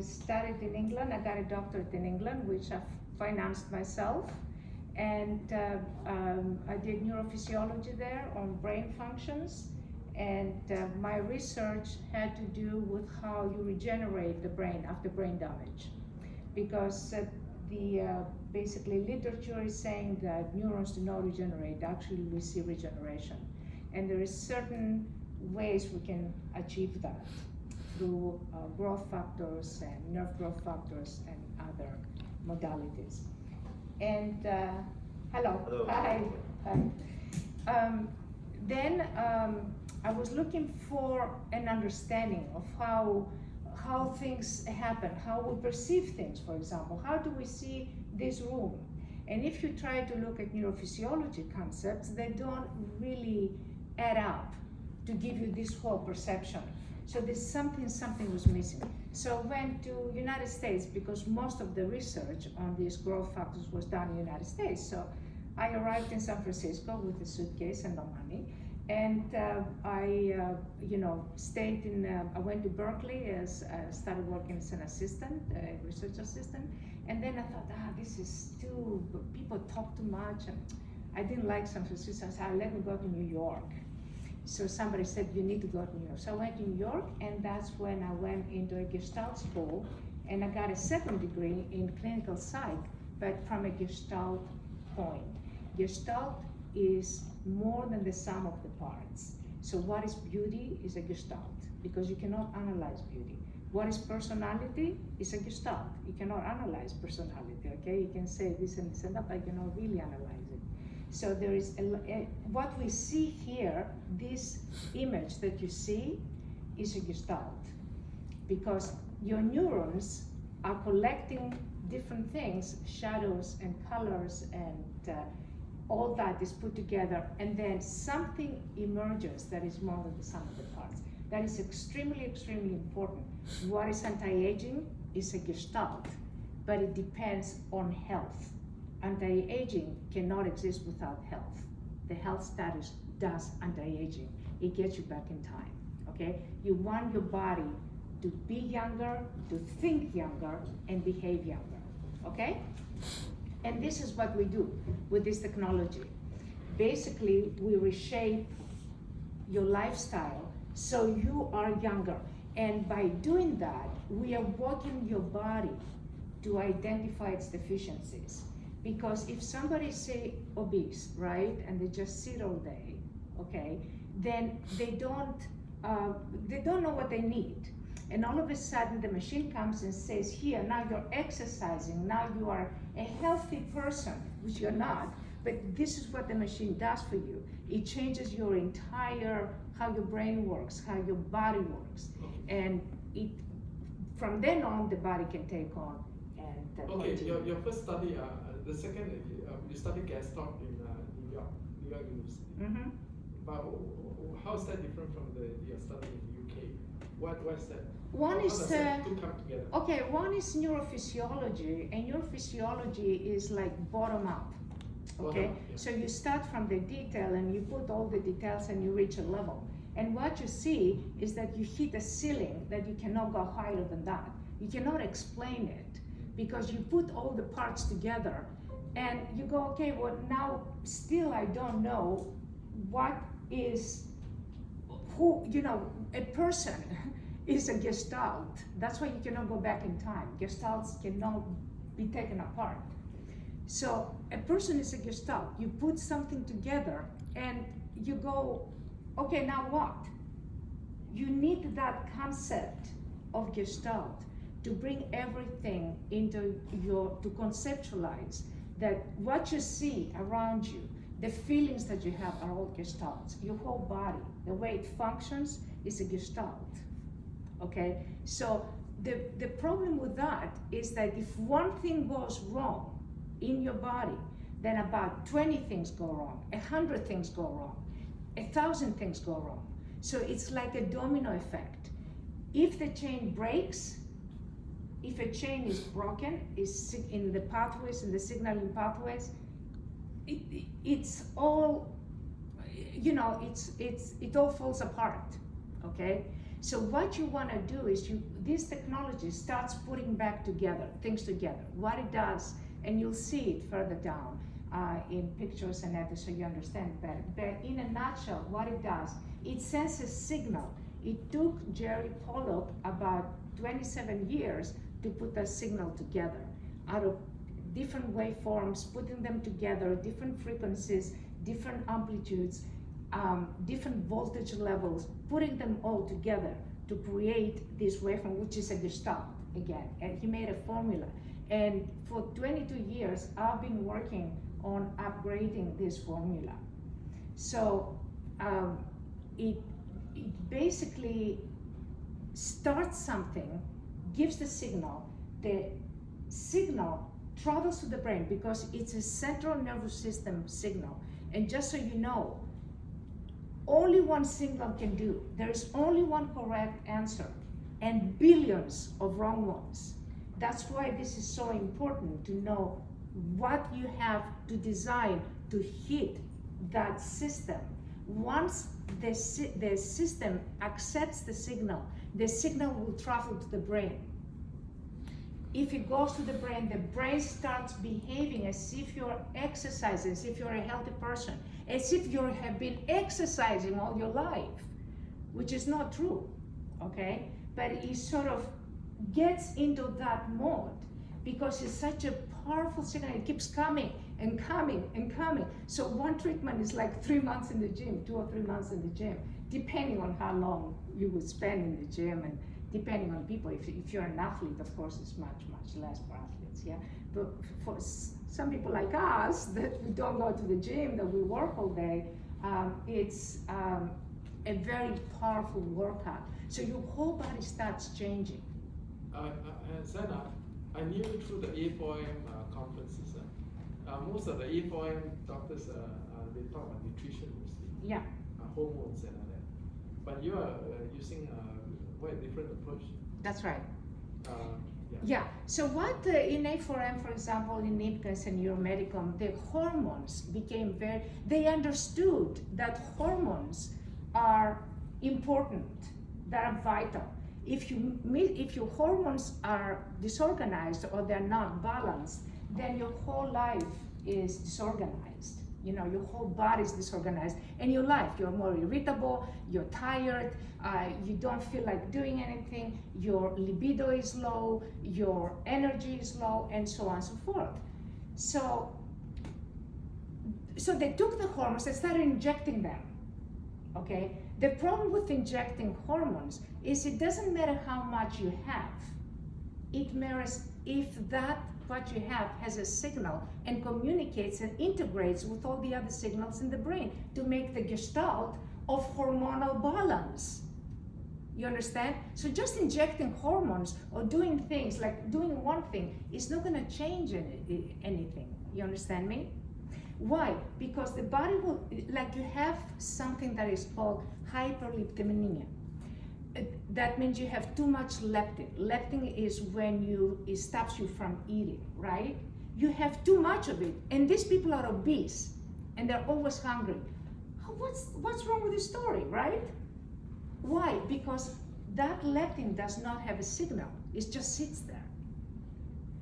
studied in England. I got a doctorate in England, which I financed myself. And I did neurophysiology there on brain functions. And my research had to do with how you regenerate the brain after brain damage. Because basically literature is saying that neurons do not regenerate. Actually, we see regeneration. And there is certain ways we can achieve that through growth factors and nerve growth factors and other modalities. And hello. Hello. Hi. Hi. Then I was looking for an understanding of how things happen, how we perceive things, for example. How do we see this room? And if you try to look at neurophysiology concepts, they don't really add up to give you this whole perception. So there's something was missing. So I went to United States because most of the research on these growth factors was done in the United States. So I arrived in San Francisco with a suitcase and no money. And I stayed I went to Berkeley, started working as an assistant, a research assistant. And then I thought, this is people talk too much. And I didn't like San Francisco. I said, let me go to New York. So somebody said, you need to go to New York. So I went to New York, and that's when I went into a Gestalt school, and I got a second degree in clinical psych, but from a Gestalt point. Gestalt is more than the sum of the parts. So what is beauty is a Gestalt, because you cannot analyze beauty. What is personality is a Gestalt. You cannot analyze personality, okay? You can say this and this and that, but you cannot really analyze it. So there is what we see here, this image that you see is a Gestalt, because your neurons are collecting different things, shadows and colors, and all that is put together, and then something emerges that is more than the sum of the parts. That is extremely, extremely important. What is anti-aging is a Gestalt, but it depends on health. Anti-aging cannot exist without health. The health status does anti-aging. It gets you back in time, okay? You want your body to be younger, to think younger, and behave younger, okay? And this is what we do with this technology. Basically, we reshape your lifestyle so you are younger. And by doing that, we are working your body to identify its deficiencies. Because if somebody is, say, obese, right, and they just sit all day, okay, then they don't know what they need. And all of a sudden the machine comes and says, here, now you're exercising, now you are a healthy person, which you're not, but this is what the machine does for you. It changes your entire, how your brain works, how your body works. And from then on, the body can take on and continue. Your first study, the second, you studied Gestalt in New York University. Mm-hmm. But how is that different from your study in the UK? What is that? One how is does that two come together? Okay. One is neurophysiology, and neurophysiology is like bottom up. Okay, yeah. So you start from the detail and you put all the details and you reach a level. And what you see is that you hit a ceiling that you cannot go higher than that. You cannot explain it because you put all the parts together and you go, okay, well now still I don't know what is, a person is a Gestalt. That's why you cannot go back in time. Gestalts cannot be taken apart. So a person is a Gestalt. You put something together and you go, okay, now what? You need that concept of Gestalt to bring everything into to conceptualize that what you see around you, the feelings that you have are all Gestalts. Your whole body, the way it functions is a Gestalt, okay? So the problem with that is that if one thing goes wrong in your body, then about 20 things go wrong, 100 things go wrong, 1,000 things go wrong. So it's like a domino effect. If the chain breaks, if a chain is broken, is in the pathways, in the signaling pathways, it's all, it all falls apart, okay? So what you want to do is this technology starts putting back together, things together, what it does, and you'll see it further down in pictures and that so you understand better. But in a nutshell, what it does, it sends a signal. It took Jerry Pollock about 27 years to put that signal together out of different waveforms, putting them together, different frequencies, different amplitudes, different voltage levels, putting them all together to create this waveform, which is a gestalt again. And he made a formula. And for 22 years, I've been working on upgrading this formula. So it basically starts something, gives the signal travels to the brain because it's a central nervous system signal. And just so you know, only one signal can do. There is only one correct answer and billions of wrong ones. That's why this is so important to know what you have to design to hit that system. Once the system accepts the signal will travel to the brain. If it goes to the brain starts behaving as if you're exercising, as if you're a healthy person, as if you have been exercising all your life, which is not true, okay? But it sort of gets into that mode because it's such a powerful signal. It keeps coming and coming and coming. So one treatment is like 3 months in the gym, 2 or 3 months in the gym, depending on how long you would spend in the gym and depending on people. If you're an athlete, of course, it's much, much less for athletes, yeah? But for some people like us that we don't go to the gym, that we work all day, it's a very powerful workout. So your whole body starts changing. Sana, I knew you through the A4M conferences. Most of the A4M doctors, they talk about nutrition mostly. Yeah. Hormones and all that. But you are using quite a different approach. That's right. Yeah. Yeah. So what in A4M, for example, in IPCAS and Euromedicum, the hormones became they understood that hormones are important, that are vital. If your hormones are disorganized or they're not balanced, then your whole life is disorganized. You know, your whole body is disorganized. And your life, you're more irritable, you're tired, you don't feel like doing anything, your libido is low, your energy is low, and so on and so forth. So they took the hormones, they started injecting them, okay? The problem with injecting hormones is it doesn't matter how much you have. It matters if what you have has a signal and communicates and integrates with all the other signals in the brain to make the gestalt of hormonal balance. You understand? So just injecting hormones or doing things like doing one thing is not going to change anything. You understand me? Why? Because the body will, like you have something that is called hyperleptinemia. That means you have too much leptin. Leptin is when it stops you from eating, right? You have too much of it, and these people are obese, and they're always hungry. What's wrong with this story, right? Why? Because that leptin does not have a signal. It just sits there.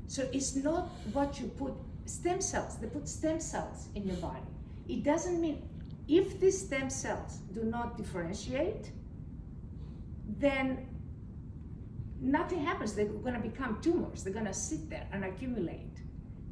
So it's not what you put stem cells. They put stem cells in your body. It doesn't mean if these stem cells do not differentiate, then nothing happens. They're going to become tumors. They're going to sit there and accumulate.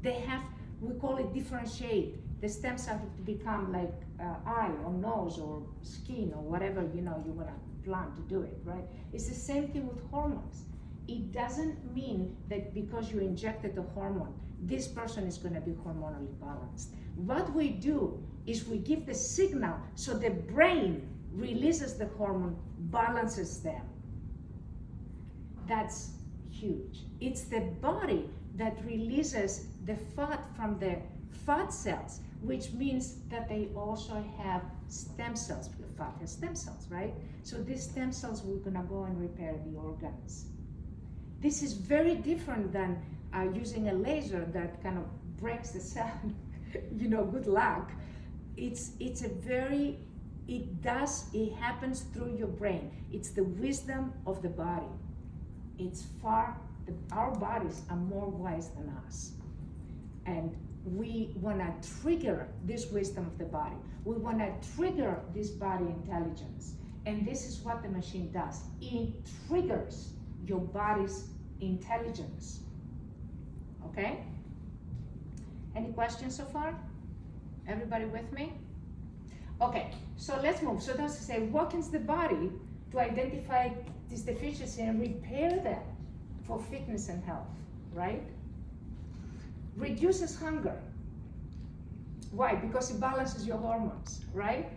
We call it differentiate. The stem cells have to become like eye or nose or skin or whatever you want to plan to do it, right? It's the same thing with hormones. It doesn't mean that because you injected a hormone, this person is going to be hormonally balanced. What we do is we give the signal so the brain releases the hormone, balances them. That's huge. It's the body that releases the fat from the fat cells, which means that they also have stem cells. The fat has stem cells, right? So these stem cells we're gonna go and repair the organs. This is very different than using a laser that kind of breaks the cell. Good luck. It's a very it happens through your brain. It's the wisdom of the body. Our bodies are more wise than us. And we want to trigger this wisdom of the body. We want to trigger this body intelligence. And this is what the machine does. It triggers your body's intelligence. Okay? Any questions so far? Everybody with me? Okay, so let's move. So that's to say, wakens the body to identify this deficiency and repair them for fitness and health, right? Reduces hunger. Why? Because it balances your hormones, right?